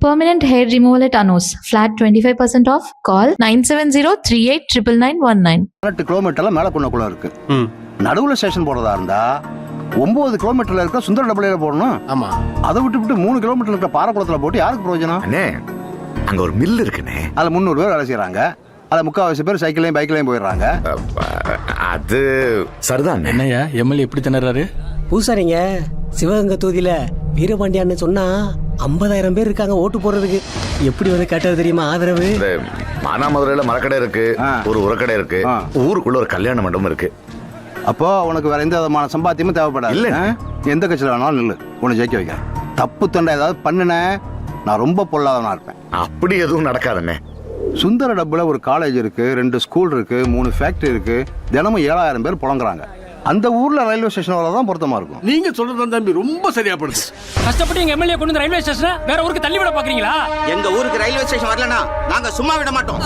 Permanent hair removal at Anos. Flat 25% off. Call 970-389919. 8 கிலோமீட்டர்ல மேலக்குன்னக்குள்ள இருக்கு. நடுவுல ஸ்டேஷன் போறதா இருந்தா 9 கிலோமீட்டர்ல இருக்க சுந்தர டபுளையில போடணும். ஆமா. அதை விட்டு 3 கிலோமீட்டர் இருக்க பாரக்குளத்துல போட்டு யாருக்கு பிரயோஜனம்? அண்ணே அங்க ஒரு மில் இருக்குண்ணே. அதுல 300 பேர் வேலை செய்யறாங்க. அதுல 3/4 பேர் சைக்கிளையும் பைக்லையும் போயிடுறாங்க. அது சரிதான். என்னையா எம்எல்ஏ எப்படி திணறாரு? பூசாரிங்க சிவகங்கை தொகுதியில வீரபாண்டியான்னு சொன்னா 50,000 பேர் இருக்காங்க ஓட்டு போடுறதுக்கு. எப்படி வந்து கேட்டது தெரியுமா ஆதரவு? மானாமதுரையில மரக்கடை இருக்கு, ஒரு உரக்கடை இருக்கு, ஊருக்குள்ள ஒரு கல்யாண மண்டபம் இருக்கு. அப்போ உனக்கு வேற எந்த விதமான சம்பாத்தியமும் தேவைப்படாது. இல்ல எந்த கட்சியில வேணாலும் நில்லு, உன்னை ஜெயிக்க வைக்க. தப்பு தண்டை ஏதாவது பண்ணுன நான் ரொம்ப பொல்லாதவனா இருப்பேன். அப்படி எதுவும் நடக்காதுண்ணே. சுந்தர டப்புல ஒரு காலேஜ் இருக்கு, 2 ஸ்கூல் இருக்கு, 3 ஃபேக்டரி இருக்கு. தினமும் 7,000 பேர் புலங்குறாங்க. அந்த ஊர்ல ரயில்வே ஸ்டேஷன் வரதான் பொருத்தமா இருக்கும். நீங்க சொல்றது தம்பி ரொம்ப சரியா படுது. கஷ்டப்பட்டு எங்க எம்எல்ஏ கொண்டு ரயில்வே ஸ்டேஷனை வேற ஊருக்கு தள்ளி விட பாக்குறீங்களா? எங்க ஊருக்கு ரயில்வே ஸ்டேஷன் வரலனா நாங்க சும்மா விட மாட்டோம்.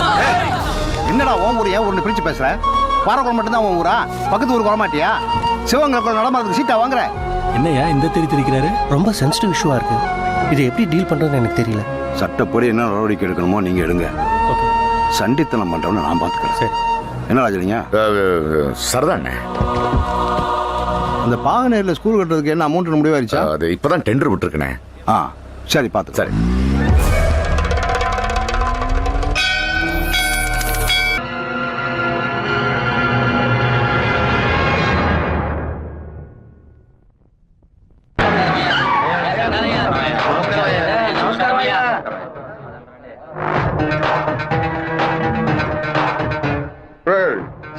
என்னடா உன் ஊர் ஏன் ஒன்று பிரிச்சு பேசுற? பாரக்குளம் மட்டும்தான் உன் ஊரா? பக்கத்து ஊருக்கு வரமாட்டியா? சிவகங்கை நடமாறதுக்கு சீட்டா வாங்குற? என்னையா இந்த தெரிவிக்கிறாரு? ரொம்ப சென்சிட்டிவ் இஷ்யூவா இருக்கு. இதை எப்படி டீல் பண்றதுன்னு எனக்கு தெரியல. சட்டப்படி என்ன நடவடிக்கை எடுக்கணுமோ நீங்க எடுங்க. சண்டித்தனம் பண்றவன நான் பாத்துக்கிறேன். என்ன ராஜலிங்க? சரிதாண்ணே. அந்த பாகனேரில் ஸ்கூல் கட்டுறதுக்கு என்ன அமௌண்ட் முடிவாயிருச்சா? அது இப்பதான் டெண்டர் விட்டுருக்கேன். சரி பார்த்து. சரி.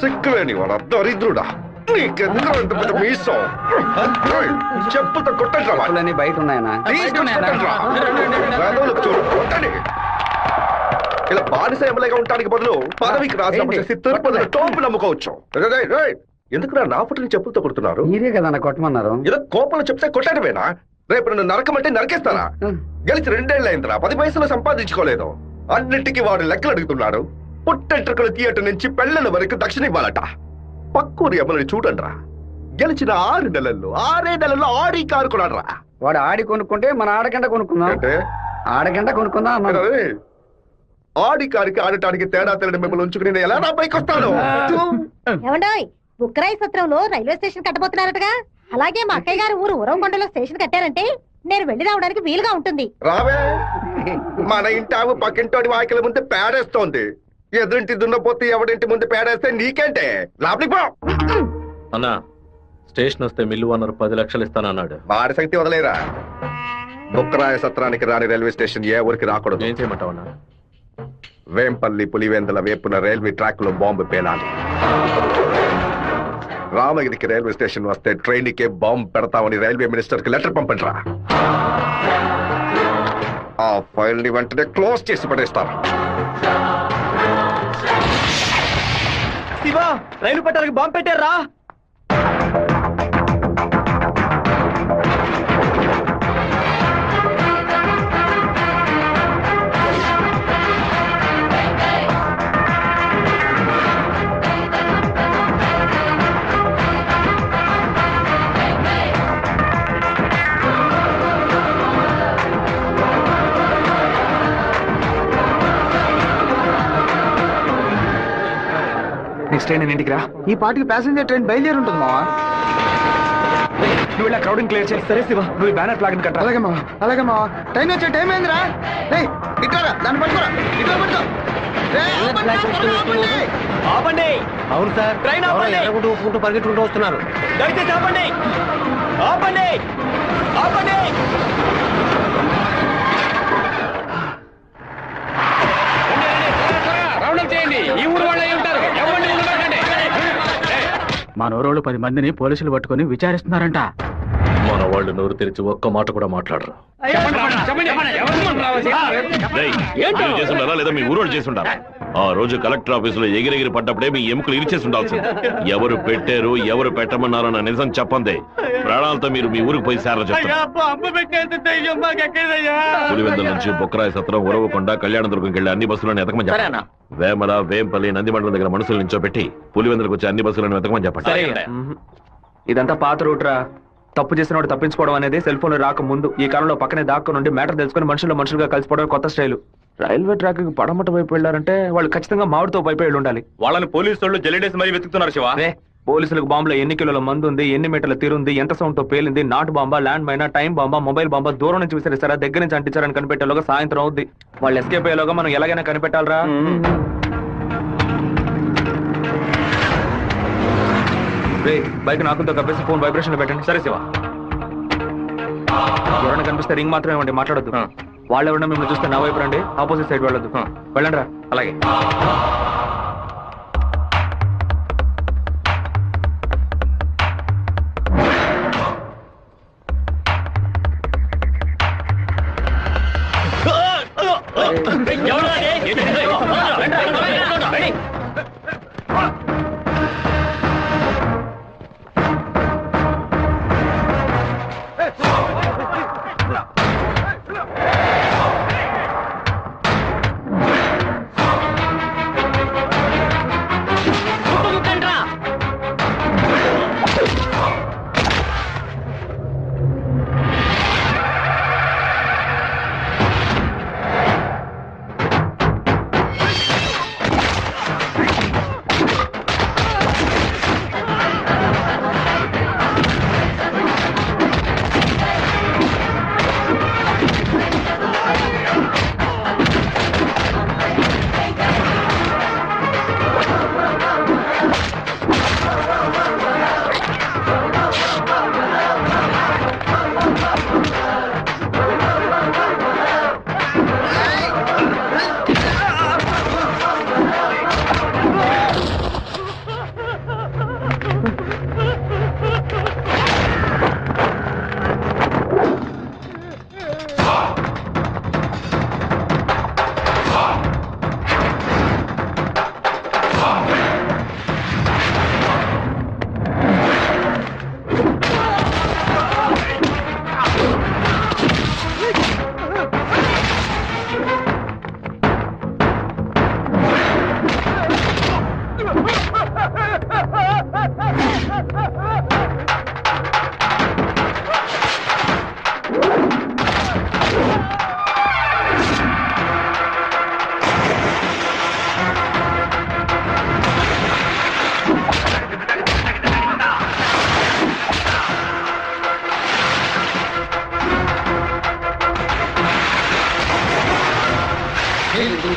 సిక్కులేని వాడు దరిద్రుడా, నీకెందుకు ఇంత పెద్ద మీసం? చెప్పుతో కొట్టండి బయట ఉన్నాయనా? కొట్టండి. ఇలా బానిస ఎమ్మెల్యేగా ఉండడానికి బదులు పదవికి రాజీనామా చేసి తిరుపతిలో టోపు నమ్ముకోవచ్చు. ఎందుకు నా ఫోటోని చెప్పులతో కొడుతున్నారు? మీరే కదా కొట్టమన్నారు. ఏదో కోపంలో చెప్తే కొట్టడమేనా? రేపు నన్ను నరకమంటే నరకేస్తారా? గెలిచి 2 ఏళ్ళు అయిందిరా, 10 పైసలు సంపాదించుకోలేదు. అన్నింటికి వాడు లెక్కలు అడుగుతున్నాడు. పుట్టెంట్రుకలు థియేటర్ నుంచి పెళ్లల వరకు దక్షిణ ఇవ్వాలట. పక్కూరి ఎమ్మెల్యే చూడండిరా, గెలిచిన 6 నెలల్లో ఆడి కారు కొన్నాడ్రా. వాడు ఆడి కొనుక్కుంటే మన ఆడగంట కొనుక్కుందాం. అంటే ఆడగంట కొనుక్కుందాం. ఆడి కారికి ఆడటానికి తేడా తెలియని మిమ్మల్ని ఉంచుకుని నేను ఎలా నా పైకి వస్తాను? ఏమండోయ్, బుక్కరాయి సత్రంలో రైల్వే స్టేషన్ కట్టబోతున్నారటగా. అలాగే మా అక్కయ్య గారు ఊరు ఉరవకొండలో స్టేషన్ కట్టారంటే నేను వెళ్లి రావడానికి వీలుగా ఉంటుంది. రావే, మన ఇంటావు పక్కింటోడి వాకిల ముందు పేడేస్తోంది. ఎదురింటి దున్నపోతే ఎవడింటి ముందు పేడేస్తే నీకేంటే? లోపలికి పో. అన్నా, స్టేషన్ వస్తే మిల్లు ఓనర్ 10 లక్షలు ఇస్తానన్నాడు. వాడి సంగతి వదిలేరా. బుక్కరాయ సత్రానికి రాని రైల్వే స్టేషన్ ఏ ఊరికి రాకూడదు. ఏం చేయమంటావన్నా? వేంపల్లి పులివెందుల వేపున రైల్వే ట్రాక్ లో బాంబు పేలాలి. రామగిరికి రైల్వే స్టేషన్ వస్తే ట్రైన్ కే బాంబు పెడతామని రైల్వే మినిస్టర్ కి లెటర్ పంపండిరా. ఆ ఫైల్ ని వెంటనే క్లోజ్ చేసి పడేస్తారు. శివా, రైలు పట్టాలకు బాంబు పెట్టారా? నెక్స్ట్ ట్రైన్ ఇంటికి రా. ఈ పాటికి ప్యాసింజర్ ట్రైన్ బయలుదేరి ఉంటుంది మావా. నువ్వు ఇలా క్రౌడింగ్ క్లియర్ చేయి. సరే శివ, నువ్వు బ్యానర్ ఫ్లాగ్ కట్ట. అలాగే మావా, అలాగే మావా. ట్రైన్ వచ్చే టైం అయిందిరా. ఇట్లా దాన్ని పట్టుకోరా, ఇట్లా పట్టుకో. ఆపండి. అవును సార్, ట్రైన్ ఆపండి. ఎరుగుంటూ పరిగెట్టుకుంటూ వస్తున్నారు. దయచేసి ఆపండి, ఆపండి, ఆపండి. ఈ ఊరు వాళ్ళే ఉంటారు. మా నోరోళ్ళు 10 మందిని పోలీసులు పట్టుకుని విచారిస్తున్నారంట. మన వాళ్ళు నోరు తెరిచి ఒక్క మాట కూడా మాట్లాడరు. లేదా మీ ఊరోళ్ళు చేసి ఉండాలి. ఆ రోజు కలెక్టర్ ఆఫీసులో ఎగిరెగిరి పడ్డప్పుడే మీ ఎముకలు ఇరిచేసి ఉండాల్సింది. ఎవరు పెట్టారు, ఎవరు పెట్టమన్నారన్న నిజం చెప్పందే ప్రాణాలతో మీరు మీ ఊరికి పోయి సేర చెప్తారు. పులివెందుల నుంచి బొక్కరాయ సత్రం, ఉరవకొండ, కళ్యాణదుర్గంకి వెళ్ళి అన్ని బస్సులను ఎతకమని చెప్పండి. వేమల, వేంపల్లి, నందిమండలం దగ్గర మనుషులు నించోబెట్టి పులివెందులకు వచ్చి అన్ని బస్సులను ఎతకమని చెప్పండి. ఇదంతా పాత రూట్ రా. తప్పు చేసిన వాడు తప్పించుకోవడం అనేది సెల్ ఫోన్ రాక ముందు. ఈ కాలంలో పక్కనే దాక్కు నుండి మ్యాటర్ తెలుసుకుని మనుషులుగా కలిసిపోవడం కొత్త స్టైల్. రైల్వే ట్రాక్ కి పడమట వైపు వెళ్ళారంటే వాళ్ళు ఖచ్చితంగా మామిడితో వైపు వెళ్ళి ఉండాలి. వాళ్ళని పోలీసు వాళ్ళు జల్లెడేసి మరీ వెతుకుతున్నారు శివ. పోలీసులకు బాంబులో ఎన్ని కిలోల మందు ఉంది, ఎన్ని మీటర్ల తీరుంది, ఎంత సౌండ్ తో పేలింది, నాటు బాంబా, ల్యాండ్ మైనా, టైం బాంబా, మొబైల్ బాంబా, దూరం నుంచి విసిరిస్తారా, దగ్గర నుంచి అంటించారని కనిపెట్టేలోగా సాయంత్రం అవుద్ది. వాళ్ళు ఎస్కేప్ అయ్యేలోగా మనం ఎలాగైనా కనిపెట్టాలరా. బైక్ నాకుతో కప్పేసి ఫోన్ వైబ్రేషన్ పెట్టండి. సరే శివ. ఎవరైనా కనిపిస్తే రింగ్ మాత్రమే ఇవ్వండి, మాట్లాడొద్దు. వాళ్ళు ఎవరైనా మిమ్మల్ని చూస్తే నా వైపు రండి, ఆపోజిట్ సైడ్ వెళ్ళొద్దు. వెళ్ళండి రా. అలాగే.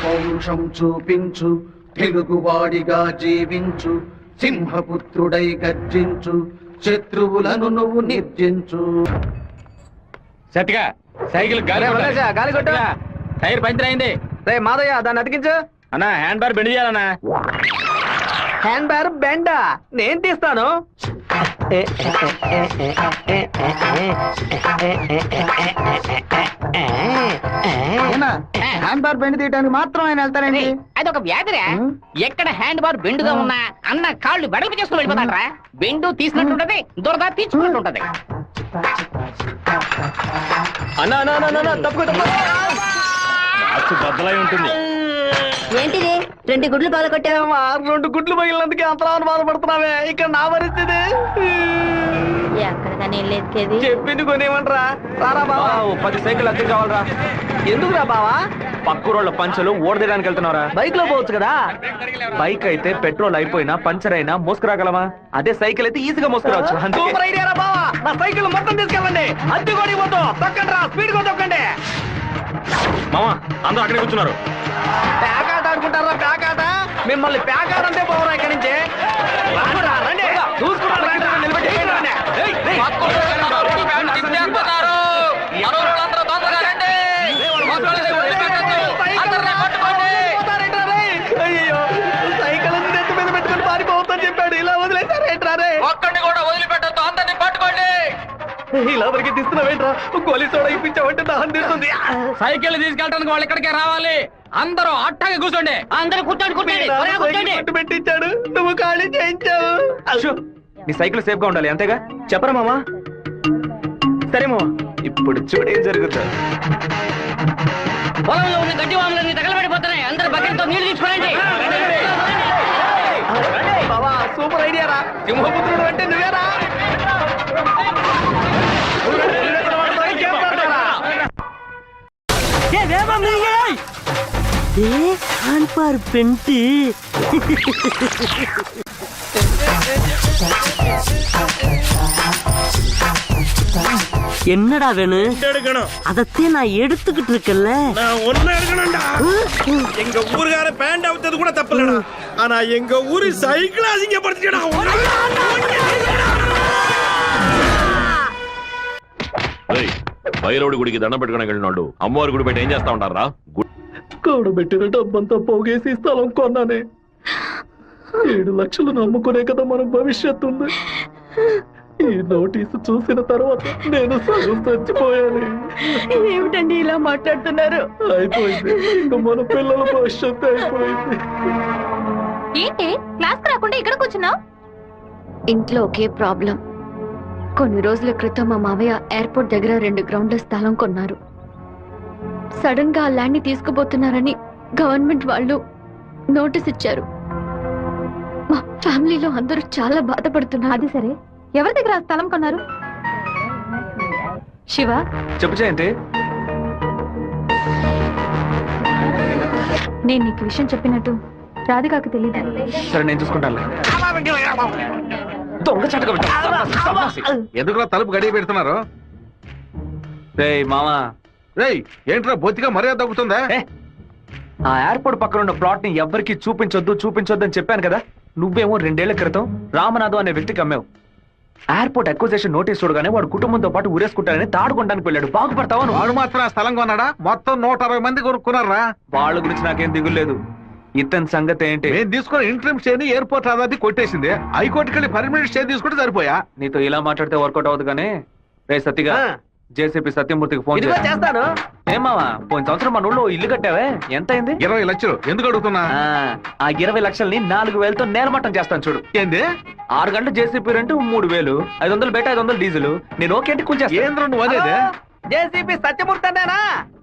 పౌరుషం చూపించు, తెలుగువాడిగా జీవించు, సింహపుత్రుడై గర్జించు, శత్రువులను నువ్వు నిర్జించు. సత్తిగా సైకిల్ గాలి కొట్టు. టైర్ పంచర్ అయింది. రే మాదయ్య, దాన్ని అతికించు. అన్నా హ్యాండ్ బార్ బెండ్ చేయాలన్నా. హ్యాండ్ బ్యార్ బెండా నేను తీస్తాను. హ్యాండ్ బార్ బెండ్ తీయడానికి మాత్రం ఆయన వెళ్తారండి. అదొక వ్యాధిరా. ఎక్కడ హ్యాండ్ బార్ బెండుగా ఉన్నా అన్న కాళ్ళు వెడల్పు చేసుకుని వెళ్ళిపోతాడరా. బెండు తీసినట్టుంటది, దురద తీర్చుకున్నట్టుంటది. అన్నా తప్పు బద్దలై ఉంటుంది. ఏంటిది 2 గుడ్లు బాధ కొట్టావా? 2 గుడ్లు పగిలినందుకే అంతలా బాధపడుతున్నావే. ఇక్కడ నా పరిస్థితి ఎక్కడికని వెళ్ళేది? చెప్పింది కొనేమంటరా. రారా బావా, 10 సైకిల్ అద్దె కావాలరా. ఎందుకురా బావా? పక్కూరోళ్ళ పంచలు ఓడదీయడానికి వెళ్తున్నారా? బైక్ లో పోవచ్చు కదా. బైక్ అయితే పెట్రోల్ అయిపోయినా పంచర్ అయినా మోసుకురాగలమా? అదే సైకిల్ అయితే ఈజీగా మోసుకురావచ్చు. సూపర్ ఐడియా రా బావా. నా సైకిల్ మొత్తం తీసుకెళ్ళండి. అద్దె కొడి పోతాం. తొక్కండి రా, స్పీడ్ గా తొక్కండి. మామా అందరూ అక్కడే కూర్చున్నారు. ప్యాకాట అనుకుంటారా? ప్యాకాట మిమ్మల్ని ప్యాకాట అంటే పోవరా ఇక్కడి నుంచి. రండి చూసుకున్నారు. అయ్యో సైకిల్ నెత్తి మీద పెట్టుకుని పారిపోవద్దని చెప్పాడు. ఇలా వదిలేసారేంట్రారే? ఒక్కడిని కూడా వదిలిపెట్టద్దు, అందరినీ పట్టుకోండి. ఇలా వరకు తీస్తున్నావేంట్రా? గోలీ సోడా ఇప్పించావంటే దాహం తీస్తుంది. సైకిల్ తీసుకెళ్ళడానికి వాళ్ళు ఇక్కడికే రావాలి. అందరూ అట్టాగే కూర్చోండి. అందరూ కూర్చోండి. పెట్టించాడు, నువ్వు ఖాళీ చేయించావు. నీ సైకిల్ సేఫ్ గా ఉండాలి అంతేగా. చెప్పరా మామా? సరే మామా, ఇప్పుడు చూడేం జరుగుతుంది. పొలంలో ఉన్న గడ్డి వాములన్నీ తగలబడిపోతున్నాయి. అందరూ బకెట్ తో నీళ్లు తీసుకోండి. బావా సూపర్ ఐడియా రా. సింహపుత్రుడు అంటే నువ్వేరా? பெண்டி என்னடா வேணும் எடுக்கணும். அதத்தே நான் எடுத்துக்கிட்டு இருக்கேன்ல. நான் ஒண்ணு எடுக்கணும்டா. எங்க ஊருக்கார பேண்ட் அவுத்தது கூட தப்பு இல்லடா. ஆனா எங்க ஊரு சைக்கிள் அசிங்கப்படுத்திடா. బయలుడి గుడికి దండం పెట్టుకుని వెళ్ళినాడు అమ్మవారి గుడి బయట ఏం చేస్తా ఉంటారా? కూడబెట్టిన డబ్బంతా పోగేసి స్థలం కొన్నానే. 7 లక్షలు నమ్ముకునే కదా మన భవిష్యత్తు ఉంది. ఈ నోటీసు చూసిన తర్వాత నేను సగం చచ్చిపోయాను. ఏమిటండి ఇలా మాట్లాడుతున్నారు? అయిపోయింది, ఇంకా మన పిల్లల భవిష్యత్తు అయిపోయింది. ఏంటి క్లాస్ రాకుండా ఇక్కడ కూర్చున్నావు? ఇంట్లో ఒకే ప్రాబ్లం. కొన్ని రోజుల క్రితం మా మావయ్య ఎయిర్పోర్ట్ దగ్గర 2 గ్రౌండ్ల స్థలం కొన్నారు. సడన్ గా ఆ ల్యాండ్ ని తీసుకుపోతున్నారని గవర్నమెంట్ వాళ్ళు నోటీస్ ఇచ్చారు. మా ఫ్యామిలీలో అందరూ చాలా బాధపడుతున్నారు. అది సరే, ఎవరి దగ్గర ఆ స్థలం కొన్నారు? శివ, చెప్పు జయంతి. నేను నీకు విషయం చెప్పినట్టు రాధికాకు తెలియదు. సరే నేను చూసుకుంటాను. దొంగ ఎందుకు తలుపు గడియ పెడుతున్నారు? మామా రేయ్, ఏంట్రా బొత్తిగా మర్యాద తగ్గుతుందా? ఆ ఎయిర్పోర్ట్ పక్కన ఉన్న ప్లాట్ ని ఎవ్వరికి చూపించొద్దు అని చెప్పాను కదా. నువ్వేమో 2 ఏళ్ల క్రితం రామనాథం అనే వ్యక్తికి అమ్మావు. ఎయిర్పోర్ట్ అక్విజిషన్ నోటీస్ చూడగానే వాడు కుటుంబంతో పాటు ఊరేసుకుంటానని తాడుకోవడానికి వెళ్ళాడు. బాగుపడతావా? వాడు మాత్రం ఆ స్థలం కొన్నాడా? మొత్తం 160 మంది కొనుక్కున్నారా? వాళ్ళ గురించి నాకేం దిగులేదు. ఇతని సంగతి ఏంటి? నేను తీసుకున్న ఇంట్రీమ్ స్టే ని ఎయిర్పోర్ట్ అథారిటీ కొట్టేసింది. హైకోర్టుకి వెళ్ళి పర్మనెంట్ స్టే తీసుకుంటే సరిపోయా. నీతో ఇలా మాట్లాడితే వర్కౌట్ అవుతుంది కానీ రే సత్తిగా జేసీపీ సత్యమూర్తికి ఫోన్ చేస్తాను. ఏమావా, పోయిన సంవత్సరం మన ఊళ్ళో ఇల్లు కట్టావే, ఎంత అయింది? 20 లక్షలు. ఎందుకు అడుగుతున్నా? ఆ 20 లక్షల్ని 4,000తో నేలమట్టం చేస్తాను చూడు. ఏంది? 6 గంటలు జేసీపీ రెంట్ 3,000, 500 బయట 500 డీజిల్. నేను ఓకే అంటే కూల్చేస్తా. ఏంద్ర నువ్వు అనేది? జేసీబీ సత్యమూర్తి అన్నానా?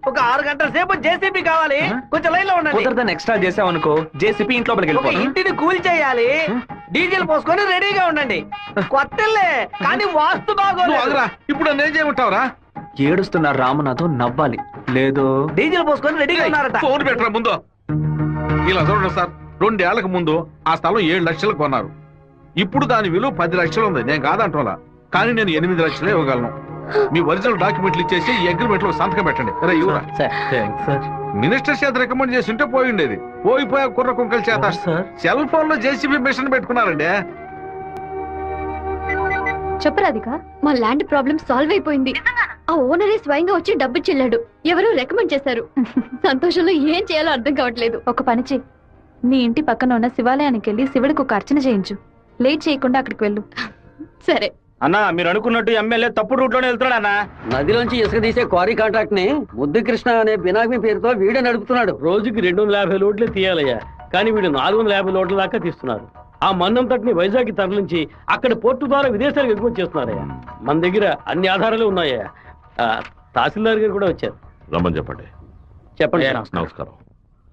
ఒక 6 గంటల సేపు జేసీబీ కావాలి. కొంచెం లైన్ లో ఉండండి. కుదరదని ఎక్స్ట్రా చేసావనుకో జేసీపీ ఇంట్లో వెళ్ళిపోయి ఇంటిని కూల్ చేయాలి. డీజిల్ పోసుకొని రెడీగా ఉండండి. కొత్తలే కానీ వాస్తు బాగోలేదు. ఇప్పుడు నేను చేయమంటావురా? ఏడుస్తున్నారు రామనాథం, నవ్వాలి. లేదు డీజిల్ పోసుకొని రెడీగా ఉన్నారట. ఫోన్ పెట్టరా ముందు. ఇలా చూడండి సార్, 2 ఏళ్లకు ముందు ఆ స్థలం 7 లక్షలు కొన్నారు. ఇప్పుడు దాని విలువ 10 లక్షలు ఉంది. నేను కాదంటున్నా, కానీ నేను 8 లక్షలే ఇవ్వగలను. మీ ఒరిజినల్ డాక్యుమెంట్లు ఇచ్చేసి ఈ అగ్రిమెంట్ లో సంతకం పెట్టండి. మినిస్టర్ చేత రికమెండ్ చేసి ఉంటే పోయి ఉండేది. పోయిపోయా కుర్ర కుంకల చేత సెల్ ఫోన్ లో జేసీబీ మిషన్ పెట్టుకున్నారండి. చెప్పు రాధిక. మా ల్యాండ్ ప్రాబ్లం సాల్వ్ అయిపోయింది. ఆ ఓనరే స్వయంగా వచ్చి డబ్బు చెల్లాడు. ఎవరు రికమెండ్ చేశారు. సంతోషంలో ఏం చేయాలో అర్థం కావట్లేదు. ఒక పని చెయ్యి, నీ ఇంటి పక్కన ఉన్న శివాలయానికి వెళ్ళి శివుడికి ఒక అర్చన చేయించు. లేట్ చేయకుండా అక్కడికి వెళ్ళు. సరే అన్నా, మీరు అనుకున్నట్టు ఎమ్మెల్యే తప్పుడు రూట్ లోనే వెళ్తున్నాడు అన్న. నదిలోంచి ఇసుక తీసే క్వారీ కాంట్రాక్ట్ ని ముద్దు కృష్ణ అనే బినామీ పేరుతో వీడే నడుపుతున్నాడు. రోజుకి 250 లోడ్లే తీయాలయ్యా, కానీ వీడు 450 లోడ్ల దాకా తీస్తున్నారు. ఆ మన్నం తట్టుని వైజాగ్ తరలించి అక్కడ పోర్టు ద్వారా విదేశాలకు ఎగుమతి చేస్తున్నారయ్యా. మన దగ్గర అన్ని ఆధారాలు ఉన్నాయా. తహసీల్దార్ గారు కూడా వచ్చారు. రమ్మని చెప్పండి. చెప్పండి. నమస్కారం.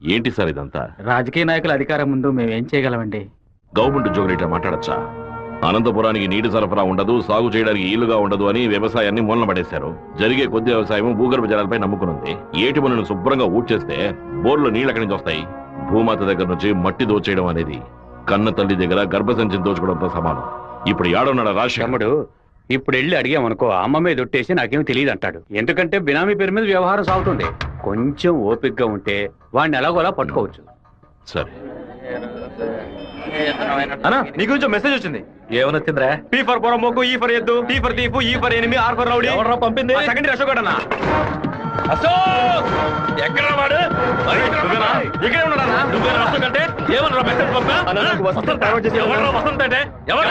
ఏంటి సార్ ఇదంతా? రాజకీయ నాయకుల అధికారం ముందు మేమేం చేయగలమండి? గవర్నమెంట్ ఉద్యోగులు ఇట్లా మాట్లాడచ్చా? అనంతపురానికి నీటి సరఫరా ఉండదు, సాగు చేయడానికి ఇల్లుగా ఉండదు అని వ్యవసాయాన్ని మూలన పడేశారు. జరిగే కొద్ది వ్యవసాయం భూగర్భ జలాలపై నమ్ముకునుంది. ఏటి మనను శుభ్రంగా ఊడ్చేస్తే బోర్లో నీళ్ళు ఎక్కడి నుంచి వస్తాయి? భూమాత దగ్గర నుంచి మట్టి దోచేయడం అనేది కన్న తల్లి దగ్గర గర్భసంచిని దోచుకోవడంతో సమానం. ఇప్పుడు ఏడున్నాడు రాష్ట్రముడు. ఇప్పుడు వెళ్ళి అడిగామనుకో అమ్మ మీద ఒట్టేసి నాకేం తెలియదు అంటాడు. ఎందుకంటే బినామీ పేరు మీద వ్యవహారం సాగుతుంది. కొంచెం ఓపికగా ఉంటే వాడిని ఎలాగోలా పట్టుకోవచ్చు. సరే అన్నా, నీ గురించి మెసేజ్ వచ్చింది. ఏమనొచ్చిందిరా? పీ ఫర్ పొరమోకు, ఈ ఫర్ ఎద్దు, టీ ఫర్ తీపు, E for enemy, R for rowdy. ఎవరా పంపింది? సెకండరీ అశోక్ అన్న. అశోక్ ఎక్కడ వాడు? ఇక్కడే ఉన్నాడన్నా. నువ్వేనా అశోక్ అంటే? ఏమన్నా మెసేజ్ పంపా? వసంత ఎవరు వసంత అంటే? ఎవరు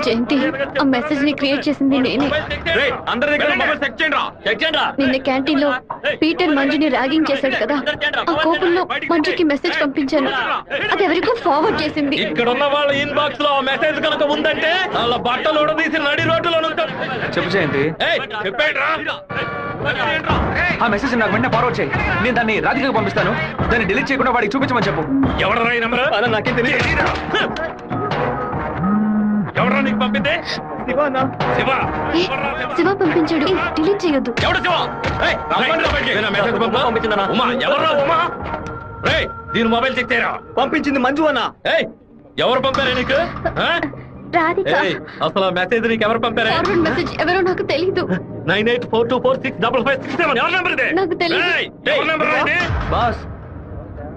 జయంతి, ఆ మెసేజ్ ని క్రియేట్ చేసింది నేనే. అందరి దగ్గర మొబైల్ చెక్ చేయండి. నిన్న క్యాంటీన్ లో పీటర్ మంజుని ర్యాగింగ్ చేశాడు కదా, ఆ కోపంలో మంజుకి మెసేజ్ పంపించాను. అది ఎవరికో ఫార్వర్డ్ చేసింది. ఇక్కడ ఉన్న వాళ్ళ ఇన్బాక్స్ లో మెసేజ్ కనుక ఉందంటే వాళ్ళ బట్టలు తీసి నడి రోడ్డులో చెప్పు జయంతి. చెప్పేయండి రా. ఆ మెసేజ్ నాకు వెంటనే ఫార్వర్డ్ చేయి. నేను దాన్ని రాధికకు పంపిస్తాను. దాన్ని డిలీట్ చేయకుండా వాడికి చూపించమని చెప్పు. ఎవడరా ఈ నెంబర్? నాకేం తెలియదు. ఎవడరా నీకు పంపింది? శివ పంపించాడు. డిలీట్ చేయొద్దు. ఎవడు శివ? పంపించిందన్నా ఉమా. ఎవర్రా ఉమా? రేయ్ దీని మొబైల్ చెక్ చేయరా. పంపించింది మంజు అన్న. ఏయ్ ఎవరు పంపారా నీకు? అసలు మెసేజ్ నీకు ఎవరు పంపారా? ఫార్వర్డ్ మెసేజ్ ఎవరో నాకు తెలీదు. 9842465567 ఎవరి నెంబర్ ఇది? నాకు తెలీదు. ఎవరి నెంబర్ ఇది? బాస్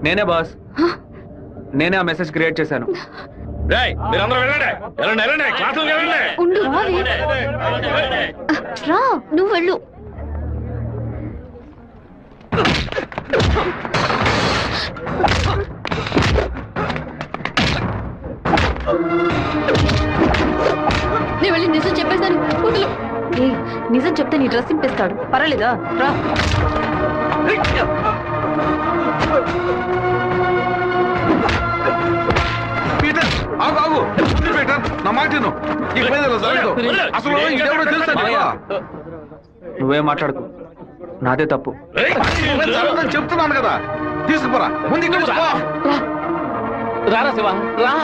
నేనే బాస్. నేనే ఆ మెసేజ్ క్రియేట్ చేశాను. రేయ్ మీరందరూ వెళ్ళండి వెళ్ళండి వెళ్ళండి క్లాసులకు వెళ్ళండి. ఉండు రా, నువ్వు వెళ్ళు. నేను వెళ్ళి నిజం చెప్పేశాను. వదులు. నిజం చెప్తే నీ డ్రెస్ ఇంపేస్తాడు. పర్వాలేదా? రా. ఆగు నా మాట అసలు నువ్వే మాట్లాడుకో. నాదే తప్పు. చెప్తున్నాను కదా, తీసుకుపోరా ముందు. రారా శివ రా.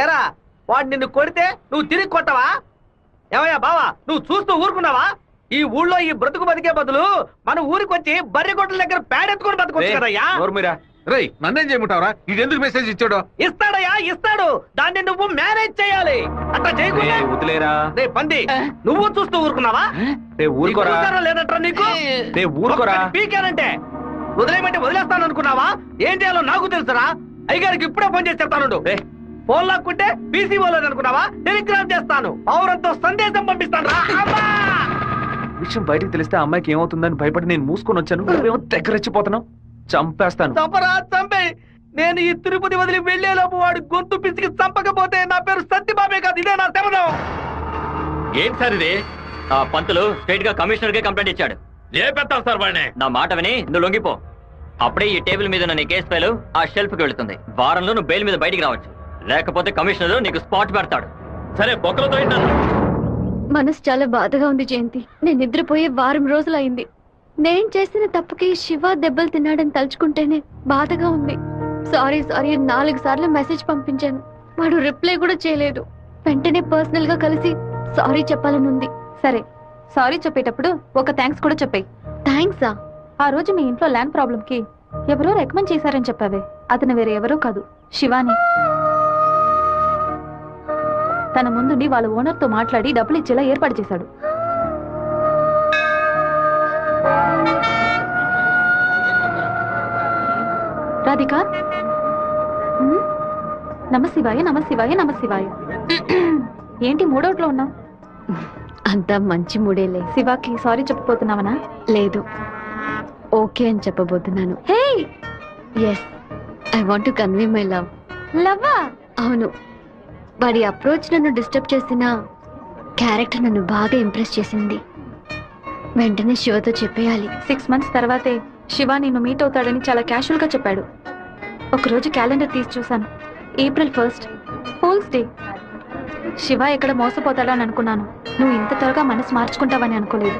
ఏరా వాడు నిన్ను కొడితే నువ్వు తిరిగి కొట్టవా? ఏమయ్యా బావా, నువ్వు చూస్తూ ఊరుకున్నావా? ఈ ఊళ్ళో ఈ బ్రతుకు బతికే బదులు మన ఊరికి వచ్చి బర్రె కొట్టల దగ్గర పేడెత్తుకుని బతకొచ్చు కదయ్యా. రేయ్ నన్నేం చేయమంటావరా? ఇది ఎందుకు మెసేజ్ ఇచ్చాడు? ఇస్తాడయ్యా ఇస్తాడు. దాన్ని నువ్వు మేనేజ్ చేయాలి. అట్లా చేయకుండా వదిలేరా. రే పంది, నువ్వు చూస్తూ ఊరుకున్నావా? ఊరుకోరా. లేదంటారా నీకు? ఊరుకోరా. పీకానంటే వదిలేయమంటే వదిలేస్తాను అనుకున్నావా? ఏం చేయాలో నాకు తెలుసురా. అయ్యగారికి ఇప్పుడే ఫోన్ చేసి చెప్తాను. ఫోన్ లాక్కుంటే పీసీ వాళ్ళని అనుకున్నావా? టెలిగ్రామ్ చేస్తాను. పౌరంతో సందేశం పంపిస్తాను రా. విషయం బయటికి తెలిస్తే అమ్మాయికి ఏమవుతుందని భయపడి నేను మూసుకొని వచ్చాను. నువ్వేమో దగ్గర రెచ్చిపోతున్నావు. చంపేస్తాను. చంపరా చంపే. నేను ఈ తిరుపతి వదిలి వెళ్లేలోపు వాడు గొంతు పిసికి చంపకపోతే నా పేరు సత్యబాబే కాదు. ఇదే నా శపథం. ఏంటి సార్ ఇది? ఆ పంతులు స్ట్రైట్ గా కమిషనర్ కే కంప్లైంట్ ఇచ్చాడు. ఏ పెడతావు సార్ వాడిని? నా మాట విని నువ్వు లొంగిపో. అప్పుడే ఈ టేబుల్ మీద ఉన్న నీ కేసు ఫైలు ఆ షెల్ఫ్ కి వెళుతుంది. వారంలో నువ్వు బెయిల్ మీద బయటికి రావచ్చు. లేకపోతే కమిషనర్ నీకు స్పాట్ పెడతాడు. సరే బొక్కలతో మనసు చాలా బాధగా ఉంది జయంతి. నేను నిద్రపోయే వారం రోజులైంది. నేను చేసిన తప్పుకి శివ దెబ్బలు తిన్నాడని తలుచుకుంటేనే బాధగా ఉంది. సారీ 4 సార్లు మెసేజ్ పంపించాను. వాడు రిప్లై కూడా చేయలేదు. వెంటనే పర్సనల్ గా కలిసి సారీ చెప్పాలని ఉంది. సరే, సారీ చెప్పేటప్పుడు ఒక థ్యాంక్స్ కూడా చెప్పాయి. థ్యాంక్సా? ఆ రోజు మీ ఇంట్లో ల్యాండ్ ప్రాబ్లం కి ఎవరో రికమెండ్ చేశారని చెప్పావే, అతను వేరే ఎవరో కాదు, శివాని. తన ముందుండి వాళ్ళ ఓనర్ తో మాట్లాడి డబ్బులు ఇచ్చేలా ఏర్పాటు చేశాడు. రాధిక, నమశివాయ నమశివాయ నమశివాయ. ఏంటి మూడోట్లో ఉన్నావు? అంతా మంచి మూడేలే. శివాకి సారీ చెప్పబోతున్నావనా? లేదు, ఓకే అని చెప్పబోతున్నాను. Hey, yes, I want to convey my love. లవ్వా? అవును. వాడి అప్రోచ్ నన్ను డిస్టర్బ్ చేసిన క్యారెక్టర్ నన్ను బాగా ఇంప్రెస్ చేసింది. వెంటనే శివతో చెప్పేయాలి. 6 months తర్వాతే శివ నిన్ను మీట్ అవుతాడని చాలా క్యాషువల్ గా చెప్పాడు. ఒకరోజు క్యాలెండర్ తీసి చూశాను. April 1st, fools day. Shiva ఎక్కడ మోసపోతాడని అనుకున్నాను. నువ్వు ఇంత త్వరగా మనసు మార్చుకుంటావని అనుకోలేదు.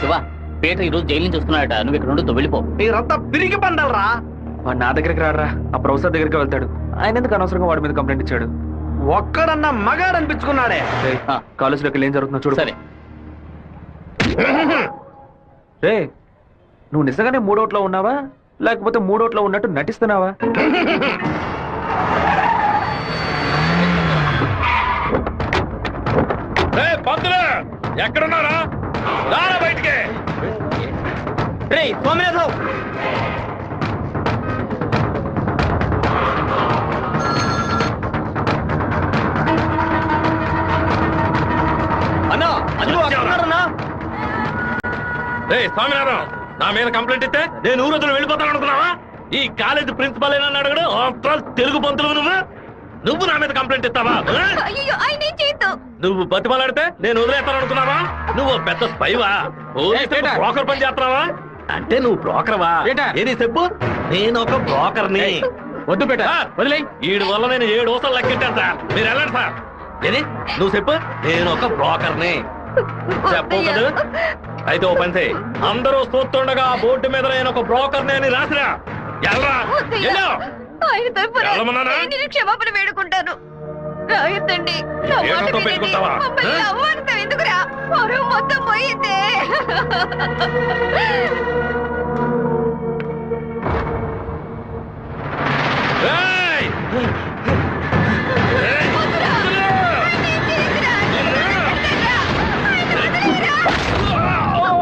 శివ, పీటర్ ఈ రోజు జైలు నుంచి వస్తున్నాడట. నువ్వు ఇక్కడ ఉండొద్దు, వెళ్ళిపో. మీరంతా పిరికి పండాలరా. వాడు నా దగ్గరికి రాడరా, ఆ ప్రొఫెసర్ దగ్గరికి వెళ్తాడు. ఆయన ఎందుకు అనవసరంగా వాడి మీద కంప్లైంట్ ఇచ్చాడు? ఒక్కడన్నా మగాడు అనిపించుకున్నాడే. కాలేజీలోకి ఏం జరుగుతుందో చూడు. సరే రే, నువ్వు నిజంగానే మూడోట్లో ఉన్నావా లేకపోతే మూడోట్లో ఉన్నట్టు నటిస్తున్నావా? పంతులు ఎక్కడున్నారా? రారా బయటికి. రే సోమనాథం, అన్నా స్వామినాథం, నా మీద కంప్లైంట్ ఇస్తే నేను ఊరొద్దులు వెళ్ళిపోతాను అనుకున్నావా? ఈ కాలేజ్ ప్రిన్సిపల్ ఏనా అడగడు? ఆఫ్టర్ ఆల్ తెలుగు పంతులు నువ్వు నా మీద కంప్లైంట్ ఇస్తావా? నువ్వు బతిమలాడితే నేను వదిలేస్తాను అనుకున్నావా? నువ్వు పెద్ద స్పైవా? బ్రోకర్ పని చేస్తున్నావా? అంటే నువ్వు బ్రోకర్వా? ఏది చెప్పు. నేను ఒక బ్రోకర్ని. వద్దు పెట్ట వదిలే ఈడు వల్ల నేను 7 ఊసలు లెక్కెట్టాను సార్. మీరు వెళ్ళండి సార్. ఏది నువ్వు చెప్పు. నేను ఒక బ్రోకర్ని చెప్పు కదా. అయితే ఓ పని చేయి, అందరూ చూస్తుండగా బోర్డు మీద నేను ఒక బ్రోకర్ని అని రాసిరా. వెళ్ళరా వెళ్ళు. ఆయన తరపున వెళ్ళమన్నానా? నేను క్షమాపణ వేడుకుంటాను. రాయొద్దండి. నా మాట ఏడుతో వినండి. పెట్టుకుంటావా? మమ్మల్ని అవ్వంతా ఎందుకురా? పొరం మొత్తం పోయిందే.